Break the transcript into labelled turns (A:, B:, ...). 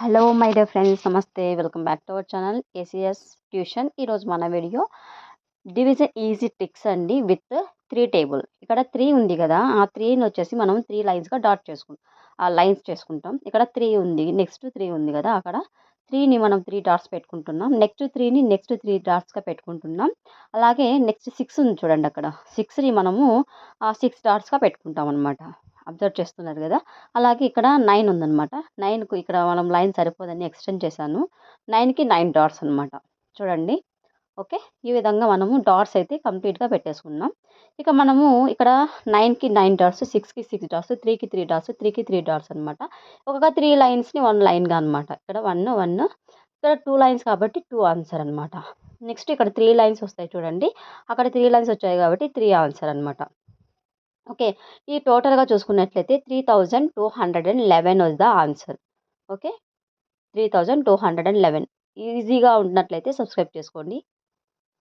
A: Hello my dear friends, నమస్తే. Welcome back to our channel ACS tuition. ఈరోజు మన video division easy tricks అండి with 3 table. ఇక్కడ 3 ఉంది కదా, ఆ 3ని వచ్చేసి మనం 3 లైన్స్గా డాట్ చేసుకుంటాం, ఆ లైన్స్ చేసుకుంటాం. ఇక్కడ 3 ఉంది, నెక్స్ట్ 3 ఉంది కదా, అక్కడ 3ని మనం 3 డాట్స్ పెట్టుకుంటున్నాం. నెక్స్ట్ 3ని నెక్స్ట్ 3 డాట్స్గా పెట్టుకుంటున్నాం. అలాగే నెక్స్ట్ 6 ఉంది చూడండి, అక్కడ 6ని మనము 6 డాట్స్గా పెట్టుకుంటాం అనమాట. అబ్జర్వ్ చేస్తున్నారు కదా. అలాగే ఇక్కడ 9 ఉందన్నమాట. 9కు ఇక్కడ మనం లైన్ సరిపోదని ఎక్స్టెండ్ చేశాను. 9కి 9 డాట్స్ అనమాట. చూడండి. ఓకే, ఈ విధంగా మనము డాట్స్ అయితే కంప్లీట్గా పెట్టేసుకున్నాం. ఇక మనము ఇక్కడ 9కి 9 డాట్స్, 6కి 6 డాట్స్, 3కి 3 డాట్స్, 3కి 3 డాట్స్ అనమాట. ఒక 3 లైన్స్ని 1 లైన్గా అనమాట. ఇక్కడ 1 1, ఇక్కడ 2 లైన్స్ కాబట్టి 2 ఆన్సర్ అనమాట. నెక్స్ట్ ఇక్కడ 3 లైన్స్ వస్తాయి చూడండి, అక్కడ 3 లైన్స్ వచ్చాయి కాబట్టి 3 ఆన్సర్ అనమాట. ఓకే, ఈ టోటల్గా చూసుకున్నట్లయితే 3211 వాజ్ ద ఆన్సర్. ఓకే, 3211. ఈజీగా ఉన్నట్లయితే సబ్స్క్రైబ్ చేసుకోండి.